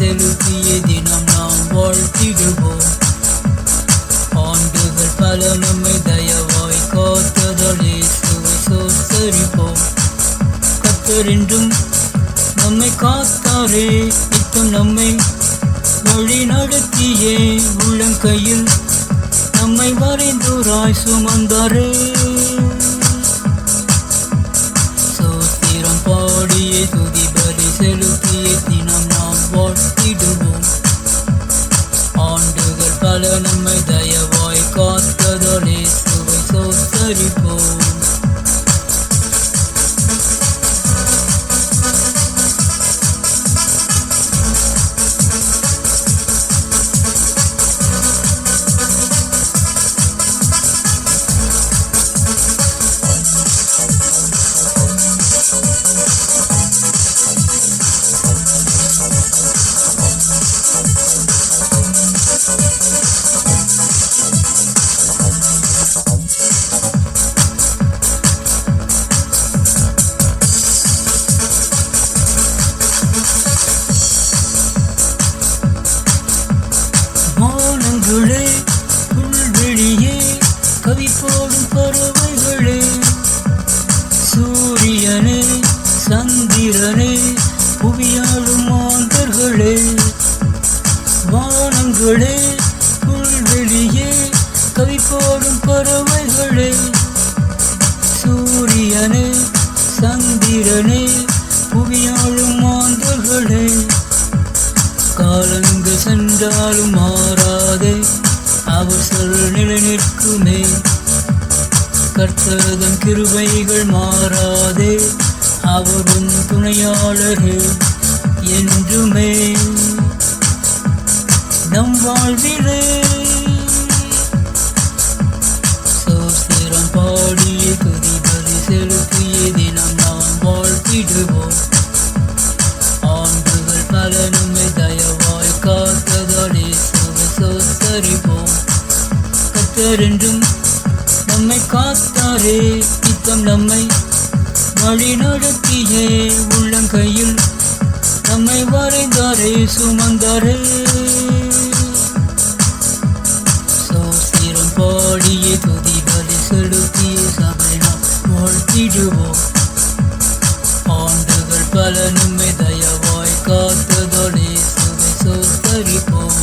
செலுத்திய தினம் நாம் வாழ்த்திடுவோம். ஆண்டுகள் பல நம்மை தயவாய் காத்ததாலே சுவை சோத்தரிப்போம். கர்த்தரென்றும் நம்மை காத்தாரே, நித்தம் நம்மை வழி நடத்தியே, உள்ளங்கையில் நம்மை வரைந்தோராய் சுமந்தாரே. சோத்திரம் பாடியே துதி பலி செலுத்திய தினம் நாம் வாழ்த்திடுவோம். ஆண்டுகள் பல நம்மை தயவாய் காத்ததாலே சுவை சோத்தரிப்போம். வானங்களே, புல்வெளியே, கவி போடும் பறவைகளே, சூரியனே, சந்திரனே, புவியாளும் மாந்தர்களே. வானங்களே, புல்வெளியே, கவி போடும் பறவைகளே, சூரியனே, சந்திரனே, புவியாளும் மாந்தர்களே. காலங்கள் சென்றாலும் மாறாதே, அவர் சொல் நிலை நிற்குமே. கர்த்தர்தம் கிருபைகள் மாறாதே, அவரும் துணையாளரே என்றுமே. நம் வாழ்விலே சோஸ்திரம் பாடிய துதி பலி செலுத்திய தினம் நாம் வாழ்த்திடுவோம். ஆண்டுகள் பல நம்மை தயவாய் காத்ததாலே சுவை சோத்தரிப்போம். கர்த்தரென்றும் நம்மை காத்தாரே, நித்தம் நம்மை வழி நடத்தியே, உள்ளங்கையில் நம்மை வரைந்தாரே சுமந்தாரே. சோஸ்திரம் பாடிய துதி பலி செலுத்திய சபை நாம் வாழ்த்திடுவோம். ஆண்டுகள் பல நம்மை தயவாய் காத்ததாலே சுவை சோத்தரிப்போம்.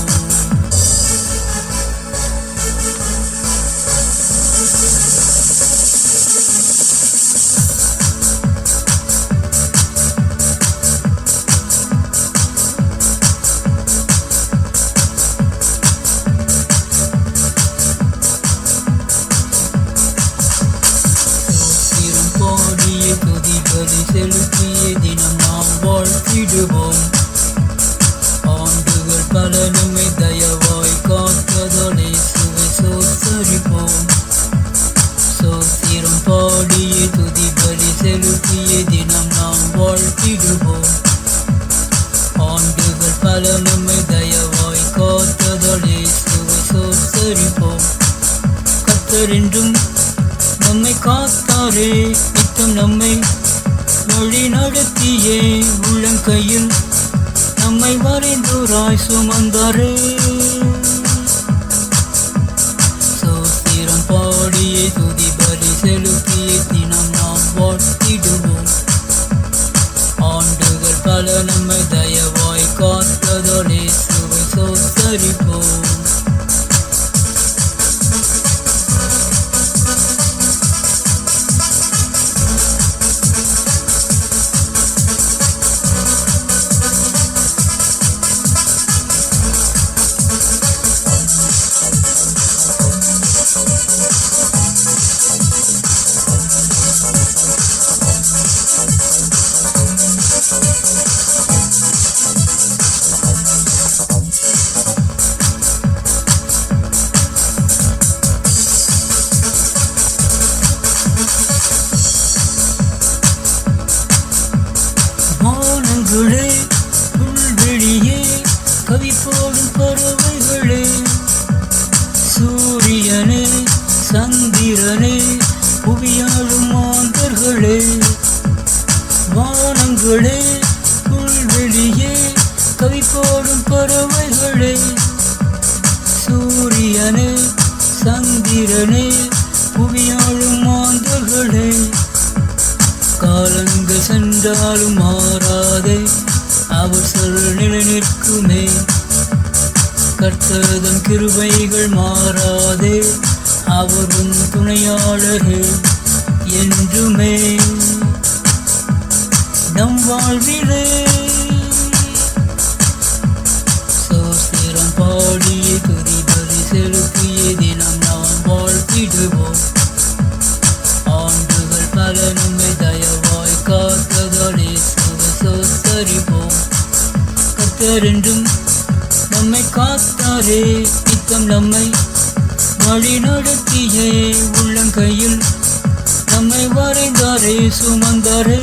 துதி பலி செலுத்திய தினம் நாம் வாழ்த்திடுவோம். ஆண்டுகள் பல நம்மை தயவாய் காத்ததாலே சுவை சோத்தரிப்போம். சோத்திரம் பாடிய துதி பலி செலுத்திய தினம் நாம் வாழ்த்திடுவோம். ஆண்டுகள் பல நம்மை தயவாய் காத்ததாலே சுவை சோத்தரிப்போம். கர்த்தரென்றும் நம்மை காத்தாரே, நித்தம் நம்மை வழி நடத்தியே, உள்ளங்கையில் நம்மை வரைந்தோராய் சுமந்தாரே. சோஸ்திரம் பாடிய துதி பலி செலுத்திய தினம் நாம் வாழ்த்திடுவோம். ஆண்டுகள் பல நம்மை தயவாய் காத்ததாலே சுவை சோத்தரிப்போம். பாடும் பறவைகளே, சூரியனே சந்திரனே புவியாளும் மாந்தர்களே, காலங்கள் சென்றாலும் மாறாதே அவர் சொல் நிலை நிற்குமே. கர்த்தர்தம் கிருபைகள் மாறாதே அவரும் துணையாளரே என்றுமே. நம் வாழ்விலே சோஸ்திரம் பாடியே துதிபலி செலுத்தியே தினம் நாம் வாழ்த்திடுவோம். ஆண்டுகள் பல நம்மை தயவாய் காத்ததாலே சோஸ்தரிப்போம். கர்த்தர் என்றும் நம்மை காத்தாரே, நித்தம் நம்மை வழி நடத்தியே, உள்ளங்கையில் நம்மை வரைந்தாரே, சுமந்தாரே.